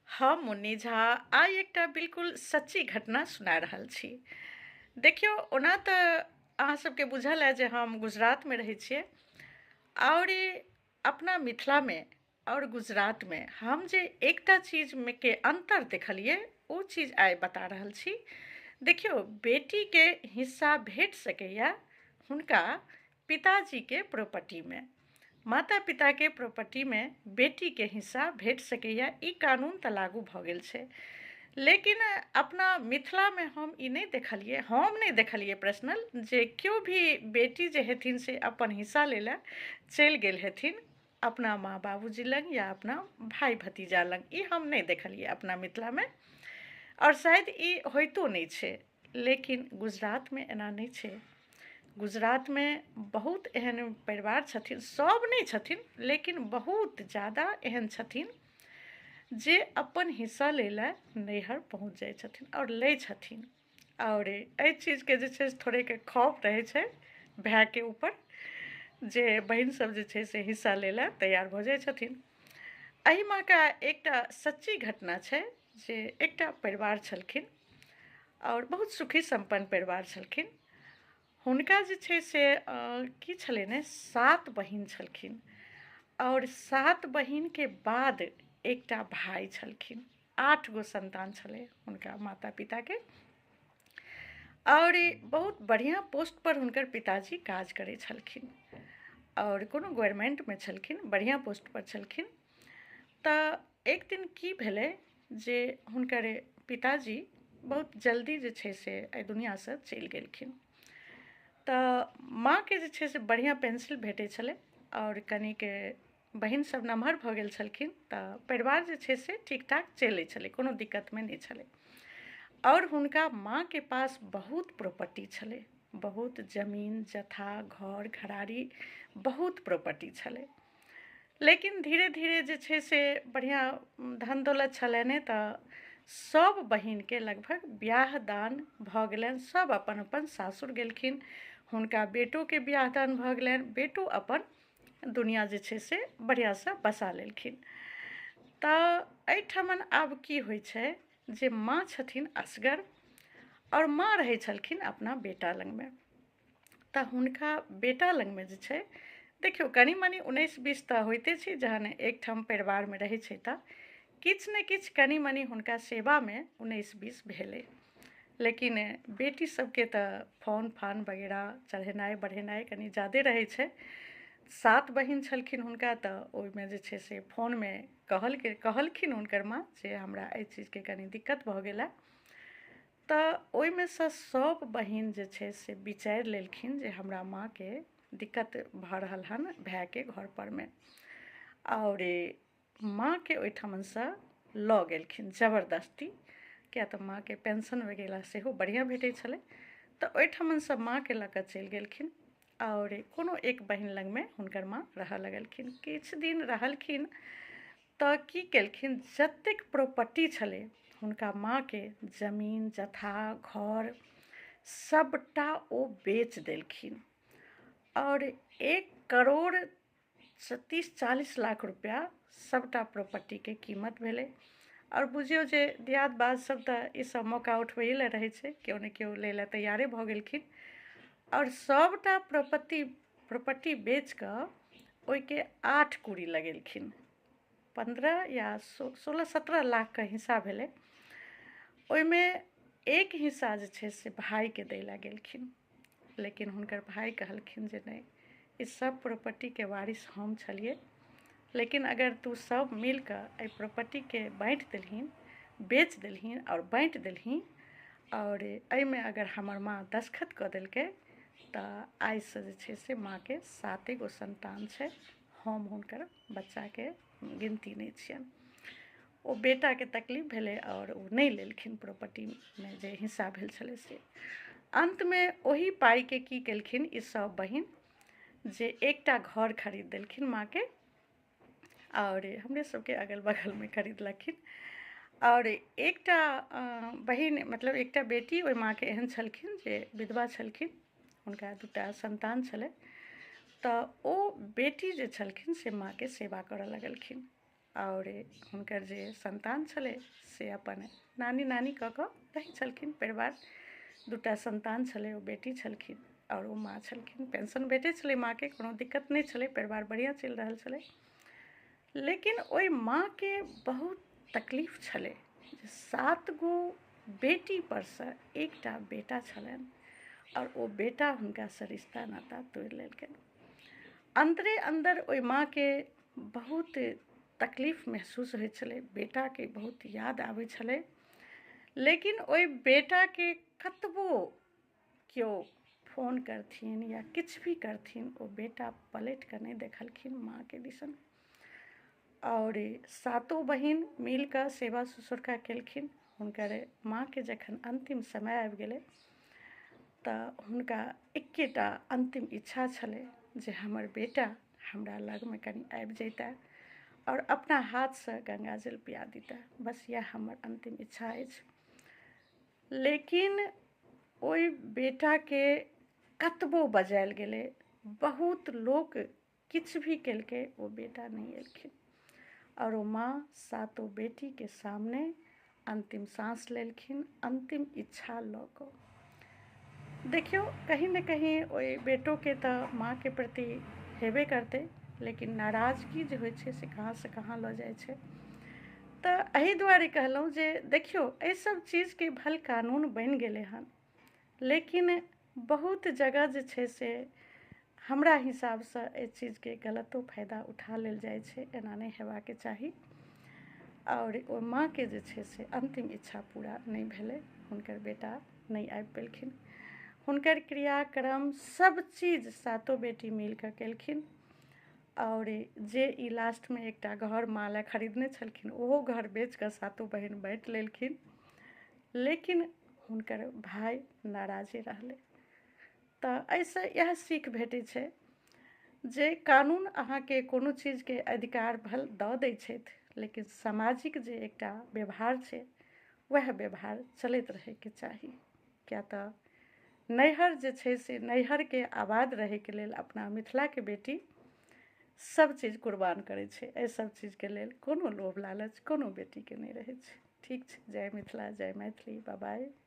हम मुन्नी झा आइ एकटा बिल्कुल सच्ची घटना सुना रहल छी। देखियौ, ओना तऽ अहाँ सबके बुझल है जे हम गुजरातमे रहै छियै और ई अपना मिथिलामे और गुजरातमे हम जे एकटा चीजमे के अन्तर देखलियै ओ चीज आइ बता रहल छी। देखियौ, बेटीके हिस्सा भेट सकैए हुनका पिताजीके प्रॉपर्टीमे। माता पिताके प्रॉपर्टीमे बेटीके हिस्सा भेट सकैए, ई कानून तऽ लागू भऽ गेल छै। लेकिन अपना मिथिलामे हम ई नहि देखलियै, हम नहि देखलियै पर्सनल, जे केओ भी बेटी जे हेथिन से अपन हिस्सा लै लए चलि गेल हेथिन अपना माँ बाबूजी लग या अपना भाय भतीजा लग। ई हम नहि देखलियै अपना मिथिलामे, और शायद ई होइतो नहि छै। लेकिन गुजरातमे एना नहि छै। गुजरातमे बहुत एहन परिवार छथिन, सब नहि छथिन लेकिन बहुत ज़्यादा एहन छथिन जे अपन हिस्सा लै लए नैहर पहुँच जाइ छथिन और लै छथिन। और एहि चीजके जे छै से थोड़ेक खौफ रहै छै भायके ऊपर, जे बहिन सब जे छै से हिस्सा लै लए तैयार भऽ जाइ छथिन। एहिमे का एकटा सच्ची घटना छै जे एकटा परिवार छलखिन और बहुत सुखी सम्पन्न परिवार छलखिन। हुनका जे छै से की छलै ने, 7 बहिन छलखिन और 7 बहिनके बाद एकटा भाय छलखिन। 8 गो संतान छलै हुनका माता पिताके और बहुत बढ़िआँ पोस्ट पर हुनकर पिताजी काज करै छलखिन और कोनो गवर्नमेंटमे छलखिन, बढ़िआँ पोस्ट पर छलखिन। तऽ एक दिन की भेलै जे हुनकर पिताजी बहुत जल्दी जे छै से एहि दुनिआसँ चलि गेलखिन। तऽ माँके जे छै से बढ़िआँ पेंशन भेटै छलै और कनिक बहिन सब नमहर भऽ गेल छलखिन, तऽ परिवार जे छै से ठीक ठाक चलै छलै, कोनो दिक्कतमे नहि छलै। और हुनका माँके पास बहुत प्रॉपर्टी छलै, बहुत जमीन जथा घर घराड़ी बहुत प्रॉपर्टी छलै। लेकिन धीरे धीरे जे छै से बढ़िआँ धन दौलत छलनि तऽ सब बहिनके लगभग बियाह दान भऽ गेलनि। सब अपन अपन सासुर गेलखिन, हुनका बेटोके बियाह दान भऽ गेलनि, बेटो अपन दुनिया जे छै से बढ़िआँसँ बसा लेलखिन। तऽ एहिठमन आब की होइ छै जे माँ छथिन असगर और माँ रहै छलखिन अपना बेटा लगमे। तऽ हुनका बेटा लगमे जे छै, देखियौ कनि मनि 19-20 तऽ होइते छै, जहन एकठाम परिवारमे रहै छै तऽ किछु ने किछु कनि मनि हुनका सेवामे 19-20 भेलै। लेकिन बेटी सबके तऽ फोन फान वगैरह चढ़ेनाइ बढ़ेनाइ कनि ज़्यादे रहै छै। 7 बहिन छलखिन हुनका, तऽ ओहिमे जे छै से फोनमे कहलखिन हुनकर माँ जे हमरा एहि चीजके कनि दिक्कत भऽ गेल है। तऽ ओहिमे सँ सब बहिन जे छै से विचारि लेलखिन जे हमरा माँके दिक्कत भऽ रहल हन भायके घर परमे, और माँके ओहिठमनसँ लऽ गेलखिन जबरदस्ती। किया तऽ माँके पेंशन वगैरह सेहो बढ़िआँ भेटै छलै, तऽ ओहिठमनसँ माँके लऽ कऽ चलि गेलखिन और कोनो एक बहिन लगमे हुनकर माँ रहऽ लगलखिन। किछु दिन रहलखिन तऽ की केलखिन, जतेक प्रॉपर्टी छलै हुनका माँके, जमीन जथा घर सबटा ओ बेच देलखिन और 1 करोड़ 30-40 लाख रुपया सबटा प्रॉपर्टीके कीमत भेलै। और बुझियौ जे दियाद बाद सब तऽ ई सब मौका उठबै लए रहै छै, केओ ने केओ लै लए तैयारे भऽ गेलखिन और सबटा प्रॉपर्टी बेच कऽ ओहिके 8 कूड़ी लगेलखिन। 15 या 16-17 लाखके हिस्सा भेलै। ओहिमे एक हिस्सा जे छै से भायके दै लए गेलखिन, लेकिन हुनकर भाय कहलखिन जे नहि, ई सब प्रॉपर्टीके वारिस हम छलियै, लेकिन अगर तू सब मिल कऽ एहि प्रॉपर्टीके बाँटि देलहिन, बेच देलहिन और बाँटि देलहिन, और एहिमे अगर हमर माँ दस्तखत कऽ देलकै तऽ आइसँ जे छै से माँके 7 गो संतान छै, हम हुनकर बच्चाके गिनती नहि छियनि। ओ बेटाके तकलीफ भेलै और ओ नहि लेलखिन प्रॉपर्टीमे जे हिस्सा भेल छलै से। अंतमे ओही पाइके की केलखिन ई सब बहिन, जे एकटा घर खरीद देलखिन माँके और हमरे सबके अगल बगलमे खरीदलखिन। और एकटा बहिन, मतलब एकटा बेटी ओहि माँके एहन छलखिन जे विधवा छलखिन, हुनका 2टा संतान छलै। तऽ ओ बेटी जे छलखिन से माँके सेवा करऽ लगलखिन और हुनकर जे संतान छलै से अपन नानी नानी कऽ कऽ रहै छलखिन। परिवार दूटा संतान छलै, ओ बेटी छलखिन और ओ माँ छलखिन। पेंशन भेटै छलै माँके, कोनो दिक्कत नहि छलै, परिवार बढ़िआँ चलि रहल छलै। लेकिन ओहि माँके बहुत तकलीफ छलै जे 7 गो बेटी परसँ एकटा बेटा छलनि और ओ बेटा हुनकासँ रिश्ता नाता तोड़ि लेलकनि। अन्दरे अन्दर ओहि माँके बहुत तकलीफ महसूस होइ छलै, बेटाके बहुत याद आबै छलै। लेकिन ओहि बेटाके कतबो केओ फोन करथिन या किछु भी करथिन, ओ बेटा पलटि कऽ नहि देखलखिन माँके दिसन। और 7 बहिन मिल कऽ सेवा ससुरका केलखिन। हुनकर माँके जखन अंतिम समय आबि गेलै तऽ हुनका एकेटा अंतिम इच्छा छलै जे हमर बेटा हमरा लगमे कनि आबि जैता और अपना हाथसँ गंगाजल पिया देता। बस इएह हमर अंतिम इच्छा अछि। लेकिन ओहि बेटाके कतबो बजायल गेलै, बहुत लोक किछु भी केलकै, ओ बेटा नहीं एलखिन। और वो माँ 7 बेटी के सामने अंतिम सांस लेलखिन, अंतिम इच्छा लऽ कऽ। देखियौ, कहीं न कहीं ओहि बेटोके तऽ माँके प्रति हेबे करतै, लेकिन नाराजगी जे होइ छै से कहाँसँ कहाँ लऽ जाइ छै। तऽ एहि दुआरे कहलहुँ जे देखियौ, एहि सब चीजके भल कानून बनि गेलै हन, लेकिन बहुत जगह जे छै से हमरा हिसाबसँ एहि चीजके गलतो फायदा उठा लेल जाइ छै। एना नहि हेबाके चाही। और ओ माँके जे छै से अंतिम इच्छा पूरा नहि भेलै, हुनकर बेटा नहीं आबि पेलखिन। हुनकर क्रियाक्रम सब चीज 7 बेटी मिल कऽ केलखिन। और जे ई लास्टमे एकटा घर माँ लए खरीदने छलखिन, ओहो घर बेच कऽ 7 बहिन बाँटि लेलखिन। लेकिन हुनकर भाय नाराजे रहलै। तऽ एहिसँ इएह सीख भेटै छै जे कानून अहाँके कोनो चीजके अधिकार भल दऽ दै छथि, लेकिन सामाजिक जे एकटा व्यवहार छै वएह व्यवहार चलैत रहैके चाही। किया तऽ नैहर जे छै से नैहरके आबाद रहैके लेल अपना मिथिलाके बेटी सब चीज कुर्बान करै छै। एहि सब चीजके लेल कोनो लोभ लालच कोनो बेटीके नहि रहै छै। ठीक छै। जय मिथिला, जय मैथिली। बाय बाय।